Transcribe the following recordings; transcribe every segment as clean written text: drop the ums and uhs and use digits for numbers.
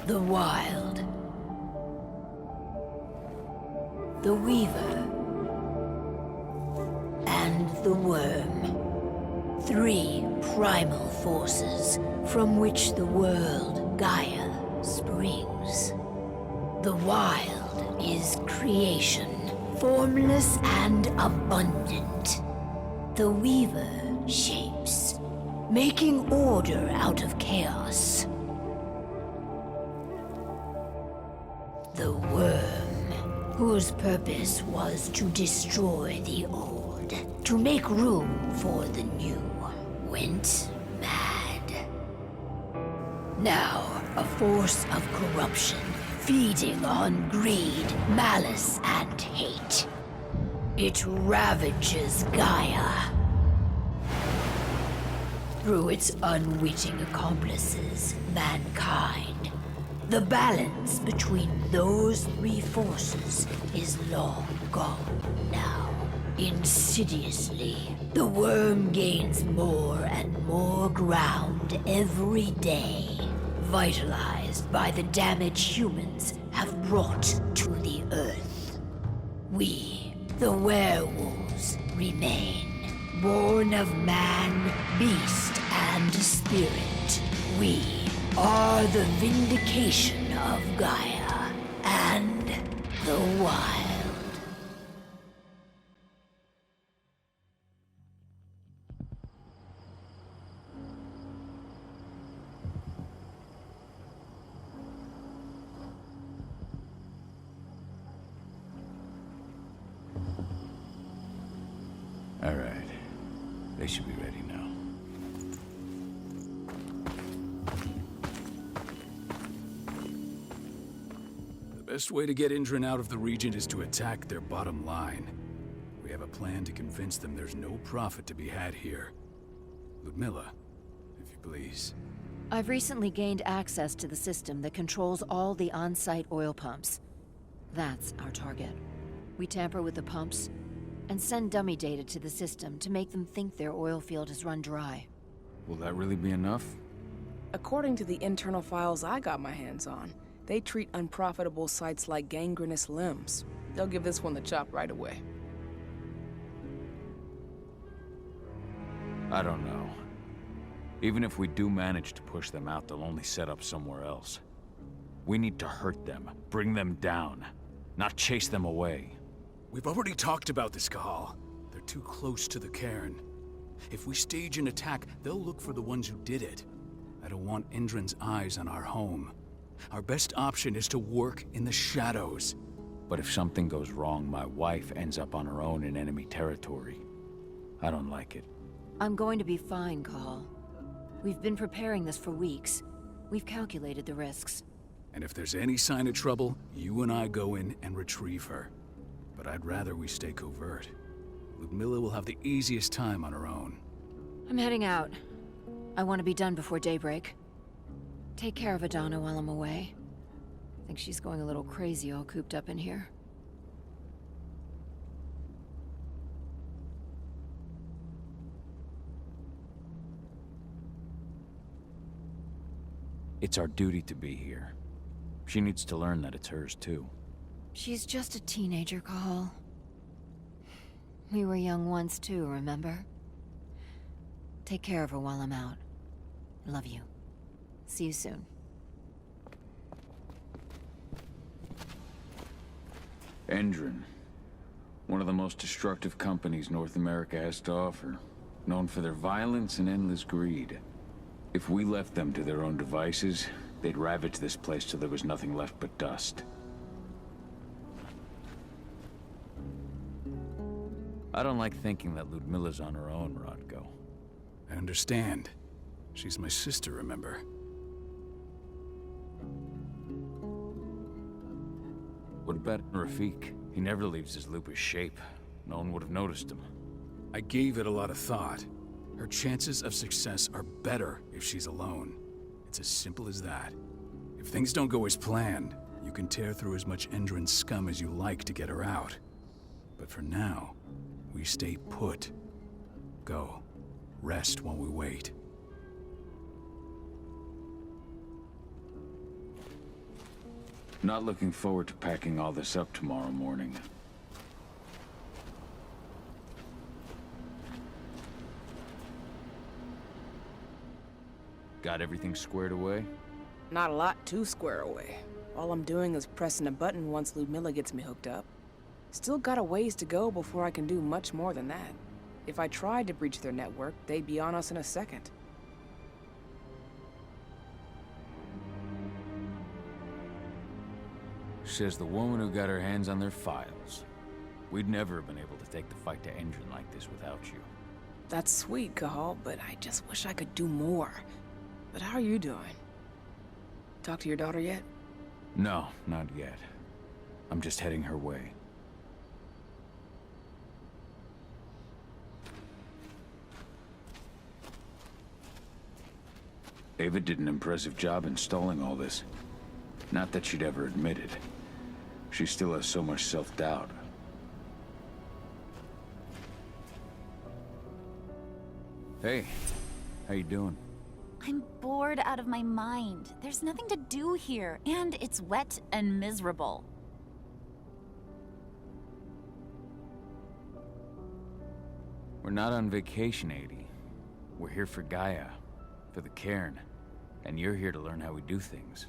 The Wild. The Weaver. And the Worm. 3 primal forces from which the world, Gaia, springs. The Wild is creation, formless and abundant. The Weaver shapes, making order out of chaos. The Worm, whose purpose was to destroy the old, to make room for the new, went mad. Now, a force of corruption, feeding on greed, malice, and hate. It ravages Gaia. Through its unwitting accomplices, mankind. The balance between those 3 forces is long gone now. Insidiously, the Worm gains more and more ground every day, vitalized by the damage humans have brought to the Earth. We, the werewolves, remain, born of man, beast, and spirit. We are the vindication of Gaia and the Wild. All right. They should be ready now. The best way to get Indran out of the region is to attack their bottom line. We have a plan to convince them there's no profit to be had here. Ludmilla, if you please. I've recently gained access to the system that controls all the on-site oil pumps. That's our target. We tamper with the pumps and send dummy data to the system to make them think their oil field has run dry. Will that really be enough? According to the internal files I got my hands on, they treat unprofitable sites like gangrenous limbs. They'll give this one the chop right away. I don't know. Even if we do manage to push them out, they'll only set up somewhere else. We need to hurt them, bring them down, not chase them away. We've already talked about this, Cahal. They're too close to the cairn. If we stage an attack, they'll look for the ones who did it. I don't want Indran's eyes on our home. Our best option is to work in the shadows. But if something goes wrong, my wife ends up on her own in enemy territory. I don't like it. I'm going to be fine, Cahal. We've been preparing this for weeks. We've calculated the risks. And if there's any sign of trouble, you and I go in and retrieve her. But I'd rather we stay covert. Ludmilla will have the easiest time on her own. I'm heading out. I want to be done before daybreak. Take care of Adana while I'm away. I think she's going a little crazy all cooped up in here. It's our duty to be here. She needs to learn that it's hers too. She's just a teenager, Cahal. We were young once too, remember? Take care of her while I'm out. I love you. See you soon. Endron. One of the most destructive companies North America has to offer. Known for their violence and endless greed. If we left them to their own devices, they'd ravage this place till there was nothing left but dust. I don't like thinking that Ludmilla's on her own, Rodko. I understand. She's my sister, remember? What about Rafik? He never leaves his lupus shape. No one would have noticed him. I gave it a lot of thought. Her chances of success are better if she's alone. It's as simple as that. If things don't go as planned, you can tear through as much Endron scum as you like to get her out. But for now, we stay put. Go. Rest while we wait. Not looking forward to packing all this up tomorrow morning. Got everything squared away? Not a lot to square away. All I'm doing is pressing a button once Ludmilla gets me hooked up. Still got a ways to go before I can do much more than that. If I tried to breach their network, they'd be on us in a second. Says the woman who got her hands on their files. We'd never have been able to take the fight to Endron like this without you. That's sweet, Cahal, but I just wish I could do more. But how are you doing? Talk to your daughter yet? No, not yet. I'm just heading her way. Ava did an impressive job installing all this. Not that she'd ever admit it. She still has so much self-doubt. Hey, how you doing? I'm bored out of my mind. There's nothing to do here, and it's wet and miserable. We're not on vacation, Adie. We're here for Gaia, for the cairn, and you're here to learn how we do things.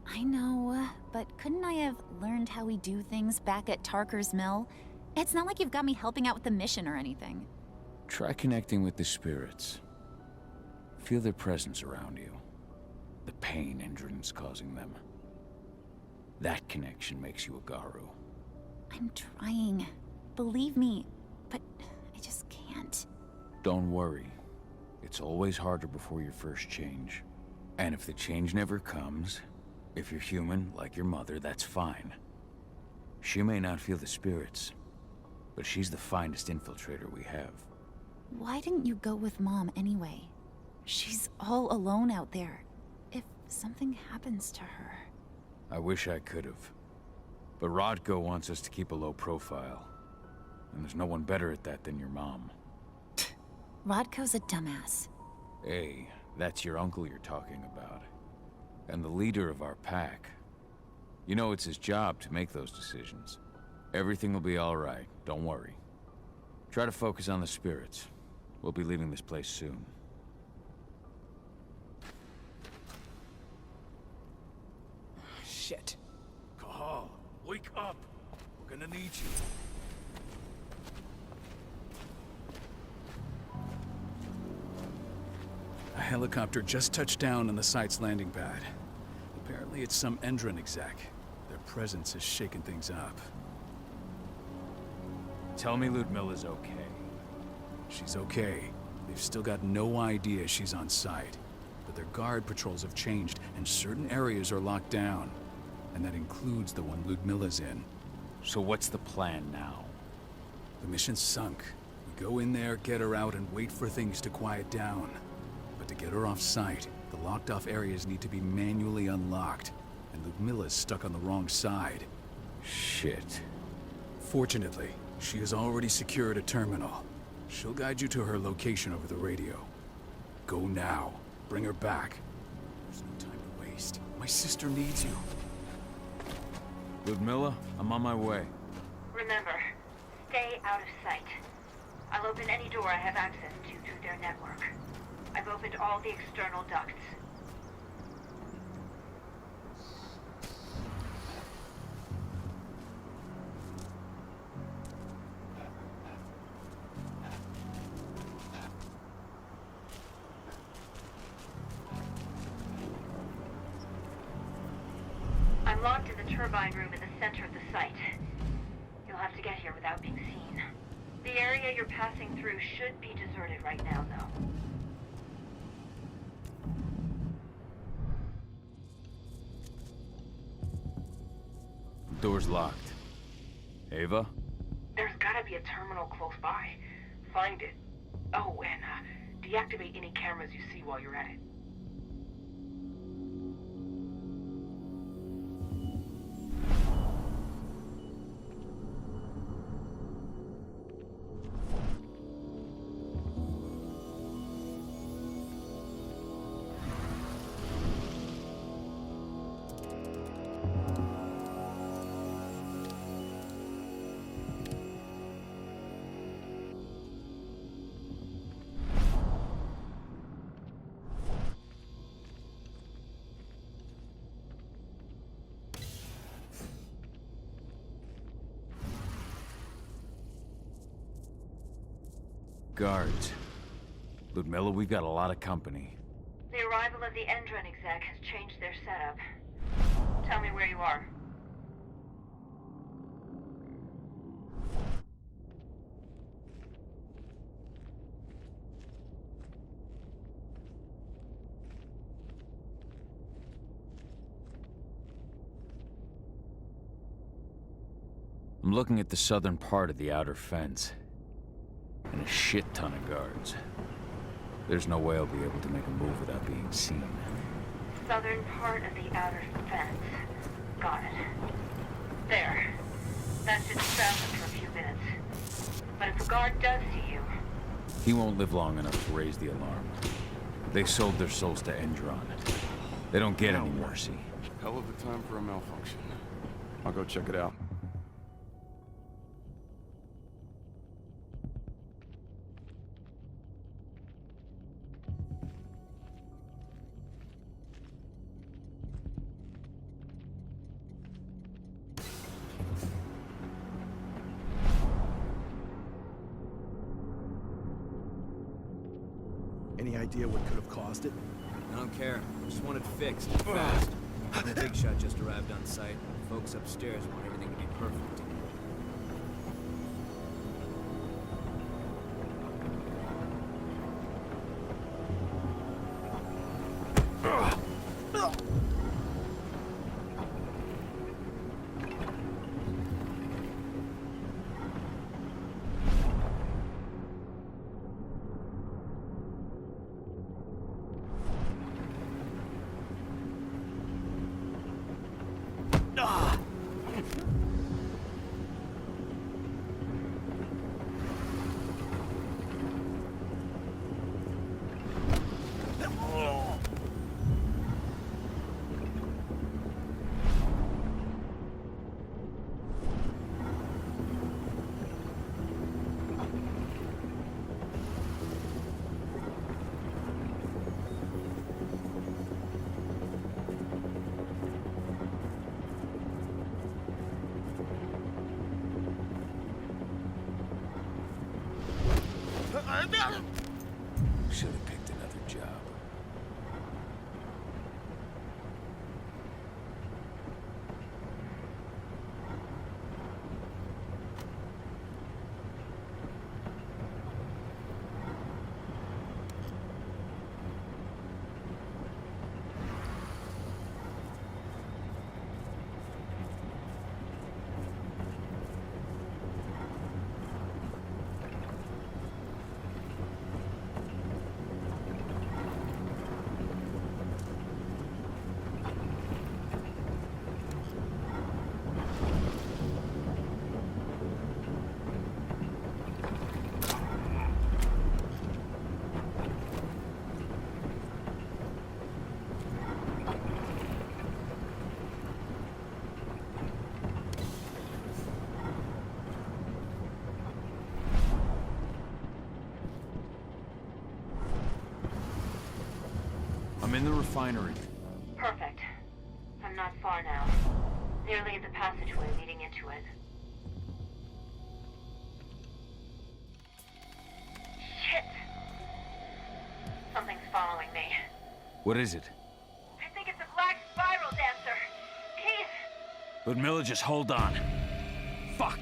I know, but couldn't I have learned how we do things back at Tarker's Mill? It's not like you've got me helping out with the mission or anything. Try connecting with the spirits. Feel their presence around you. The pain Endron's causing them. That connection makes you a Garu. I'm trying. Believe me, but I just can't. Don't worry. It's always harder before your first change. And if the change never comes, if you're human, like your mother, that's fine. She may not feel the spirits, but she's the finest infiltrator we have. Why didn't you go with Mom anyway? She's all alone out there. If something happens to her... I wish I could have. But Rodko wants us to keep a low profile. And there's no one better at that than your mom. Rodko's a dumbass. Hey, that's your uncle you're talking about. And the leader of our pack. You know it's his job to make those decisions. Everything will be all right, don't worry. Try to focus on the spirits. We'll be leaving this place soon. Shit. Cahal, wake up! We're gonna need you. A helicopter just touched down on the site's landing pad. Apparently it's some Endron exec. Their presence has shaken things up. Tell me Ludmilla's okay. She's okay. They've still got no idea she's on site. But their guard patrols have changed, and certain areas are locked down. And that includes the one Ludmilla's in. So what's the plan now? The mission's sunk. We go in there, get her out, and wait for things to quiet down. But to get her off site, the locked-off areas need to be manually unlocked. And Ludmilla's stuck on the wrong side. Shit. Fortunately, she has already secured a terminal. She'll guide you to her location over the radio. Go now. Bring her back. There's no time to waste. My sister needs you. Ludmilla, I'm on my way. Remember, stay out of sight. I'll open any door I have access to through their network. I've opened all the external ducts. I'm locked in the turbine room in the center of the site. You'll have to get here without being seen. The area you're passing through should be deserted right now, though. Door's locked. Ava? There's gotta be a terminal close by. Find it. Oh, and deactivate any cameras you see while you're at it. Guards. Ludmilla, we've got a lot of company. The arrival of the Endron exec has changed their setup. Tell me where you are. I'm looking at the southern part of the outer fence. And a shit ton of guards. There's no way I'll be able to make a move without being seen. Southern part of the outer fence. Got it. There. That should stop them for a few minutes. But if a guard does see you... He won't live long enough to raise the alarm. They sold their souls to Endron. They don't get any mercy. Hell of a time for a malfunction. I'll go check it out. Any idea what could have caused it? I don't care. Just want it fixed, fast. The Big Shot just arrived on site. Folks upstairs want everything to be perfect. Should have picked another job. I'm in the refinery. Perfect. I'm not far now. Nearly at the passageway leading into it. Shit! Something's following me. What is it? I think it's a black spiral dancer. He's... Ludmilla, just hold on. Fuck.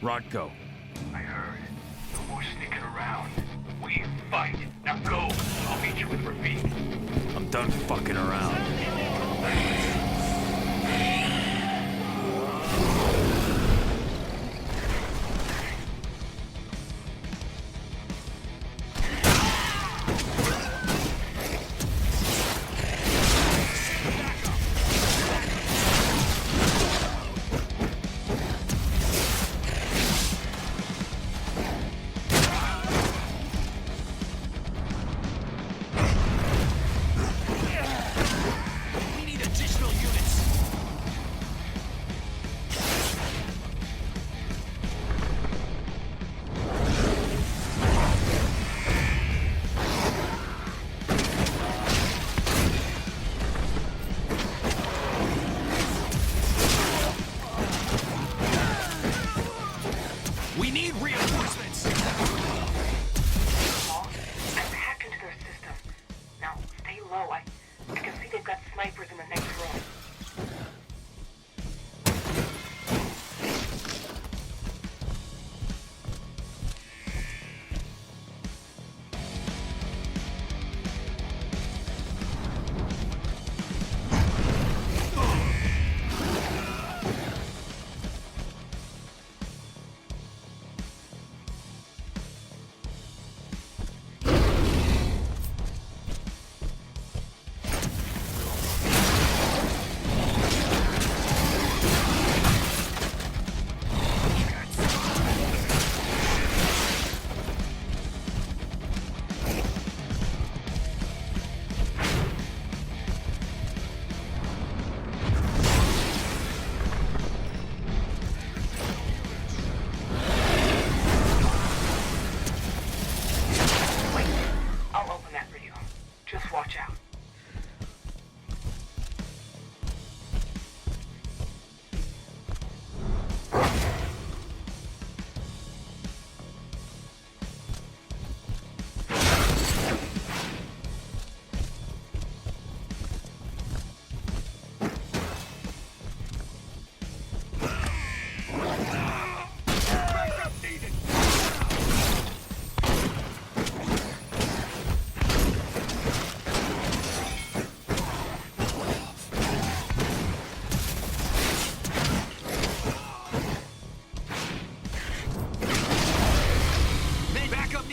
Rodko. I heard. No more sneaking around. We fight. Now go. I'll meet you with Rafiq. I'm done fucking around. We need reinforcements!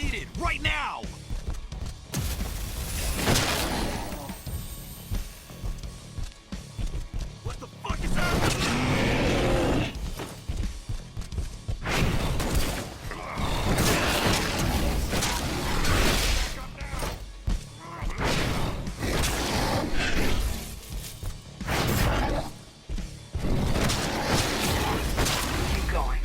needed, right now! What the fuck is happening? Keep going.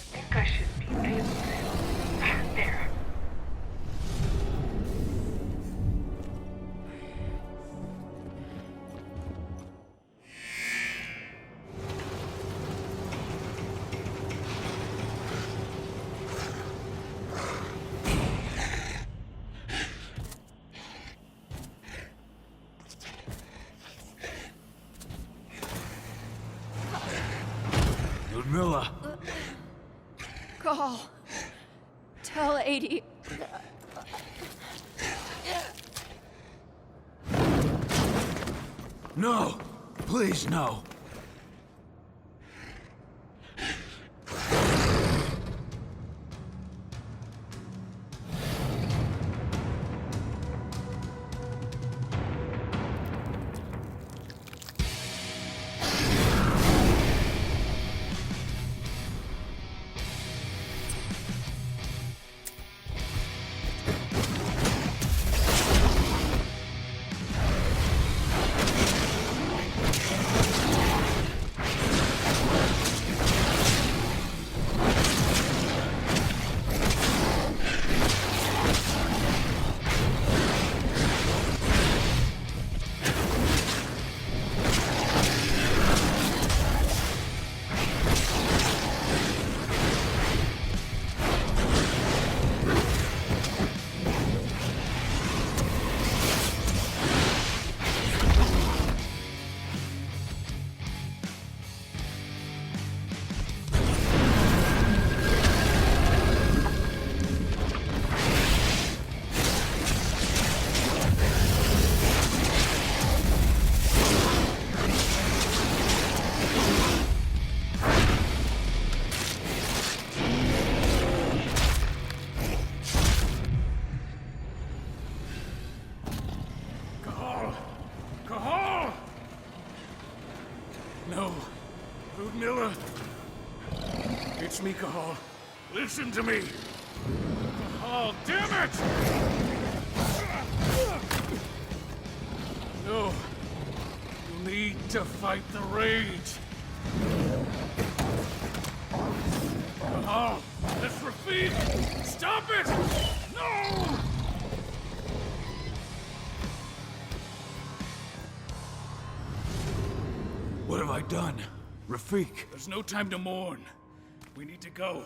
I think I should be able to. There. Ludmilla! Call. Tell 80. No! Please, no! Cahal! No. Ludmilla. It's me, Cahal. Listen to me. Cahal, damn it! No. You need to fight the rage. Cahal, that's Rafik! Stop it! No! What have I done? Rafik! There's no time to mourn. We need to go.